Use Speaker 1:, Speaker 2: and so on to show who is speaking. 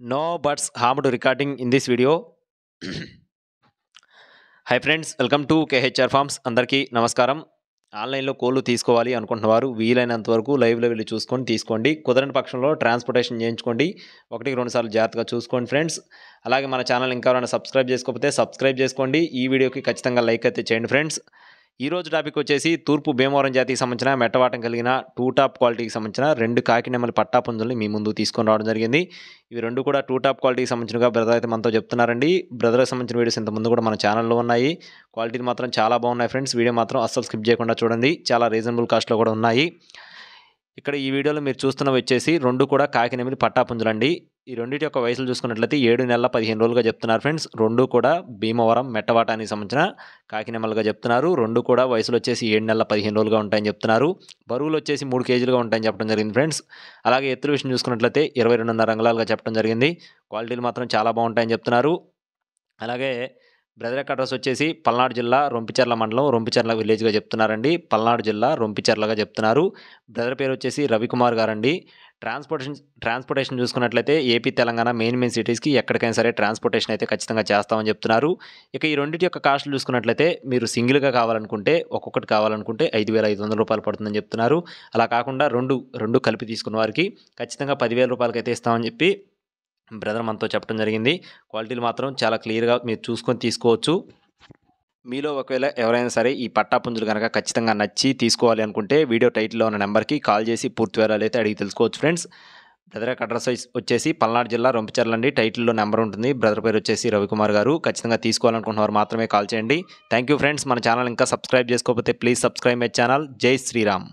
Speaker 1: No buts harm to recording in this video. Hi friends, welcome to KHR forms. అందరికీ నమస్కారం. ఆన్లైన్లో కోళ్ళు తీసుకోవాలి అనుకుంటున్నవారు వీలైనంత వరకు లైవ్లో వెళ్ళి చూసుకొని తీసుకోండి. కుదరని పక్షంలో ట్రాన్స్పోర్టేషన్ చేయించుకోండి. 1-2 సార్లు జాగ్రత్తగా చూసుకోండి ఫ్రెండ్స్. అలాగే మన ఛానల్ ఇంకా ఎవరైనా సబ్స్క్రైబ్ చేసుకోకపోతే సబ్స్క్రైబ్ చేసుకోండి. ఈ వీడియోకి ఖచ్చితంగా లైక్ అయితే చేయండి ఫ్రెండ్స్. ఈరోజు టాపిక్ వచ్చేసి తూర్పు భీమవరం జాతికి సంబంధించిన మెట్టవాటం కలిగిన 2 టాప్ క్వాలిటీకి సంబంధించిన 2 కాకినెమ్మల పట్టాపుంజుల్ని మీ ముందు తీసుకొని రావడం జరిగింది. ఇవి 2 కూడా 2 టాప్ క్వాలిటీకి సంబంధించినగా బ్రదర్ అయితే మనతో చెప్తున్నారండి. బ్రదర్కి సంబంధించిన వీడియోస్ ఇంతకుముందు కూడా మన ఛానల్లో ఉన్నాయి. క్వాలిటీలు మాత్రం చాలా బాగున్నాయి ఫ్రెండ్స్. వీడియో మాత్రం అస్సలు స్కిప్ చేయకుండా చూడండి. చాలా రీజనబుల్ కాస్ట్లో కూడా ఉన్నాయి. ఇక్కడ ఈ వీడియోలో మీరు చూస్తున్నవి వచ్చేసి 2 కూడా కాకినెమిలి పట్టాపుంజులండి. ఈ రెండింటి యొక్క వయసులు చూసుకున్నట్లయితే 7 నెలల 15 రోజులుగా చెప్తున్నారు ఫ్రెండ్స్. 2 కూడా భీమవరం మెట్టవాటానికి సంబంధించిన కాకినెమ్మలుగా చెప్తున్నారు. 2 కూడా వయసులు వచ్చేసి 7 నెలల 15 రోజులుగా ఉంటాయని చెప్తున్నారు. బరువులు వచ్చేసి 3 కేజీలుగా ఉంటాయని చెప్పడం జరిగింది ఫ్రెండ్స్. అలాగే ఎత్తుల విషయం చూసుకున్నట్లయితే 22.5 అంగుళాలుగా చెప్పడం జరిగింది. క్వాలిటీలు మాత్రం చాలా బాగుంటాయని చెప్తున్నారు. అలాగే బ్రదర్ యొక్క అడ్రస్ వచ్చేసి పల్నాడు జిల్లా రొంపిచెర్ల మండలం రొంపిచెర్ల విలేజ్గా చెప్తున్నారండి. పల్నాడు జిల్లా రొంపిచెర్లగా చెప్తున్నారు. బ్రదర్ పేరు వచ్చేసి రవికుమార్ గారండి. ట్రాన్స్పోర్టేషన్ చూసుకున్నట్లయితే ఏపీ తెలంగాణ మెయిన్ సిటీస్కి ఎక్కడికైనా సరే ట్రాన్స్పోర్టేషన్ అయితే ఖచ్చితంగా చేస్తామని చెప్తున్నారు. ఇక ఈ రెండింటి యొక్క కాస్ట్లు చూసుకున్నట్లయితే మీరు సింగిల్గా కావాలనుకుంటే ఒక్కొక్కటి కావాలనుకుంటే 5,500 రూపాయలు పడుతుందని చెప్తున్నారు. అలా కాకుండా రెండు కలిపి తీసుకున్న వారికి ఖచ్చితంగా 10,000 రూపాయలకి అయితే ఇస్తామని చెప్పి బ్రదర్ మనతో చెప్పడం జరిగింది. క్వాలిటీలు మాత్రం చాలా క్లియర్గా మీరు చూసుకొని తీసుకోవచ్చు. మీలో ఒకవేళ ఎవరైనా సరే ఈ పట్టాపుంజులు కనుక ఖచ్చితంగా నచ్చి తీసుకోవాలి అనుకుంటే వీడియో టైటిల్లో ఉన్న నెంబర్కి కాల్ చేసి పూర్తి వివరాలు అయితే అడిగి తెలుసుకోవచ్చు ఫ్రెండ్స్. బ్రదర్ యొక్క అడ్రస్ వచ్చేసి పల్నాడు జిల్లా రొంపిచెర్ల అండి. టైటిల్లో నెంబర్ ఉంటుంది. బ్రదర్ పేరు వచ్చేసి రవికుమార్ గారు. ఖచ్చితంగా తీసుకోవాలనుకుంటున్నవారు మాత్రమే కాల్ చేయండి. Thank you friends. మన ఛానల్ ఇంకా సబ్స్క్రైబ్ చేసుకోకపోతే ప్లీజ్ సబ్స్క్రైబ్ మై ఛానల్. జై శ్రీరామ్.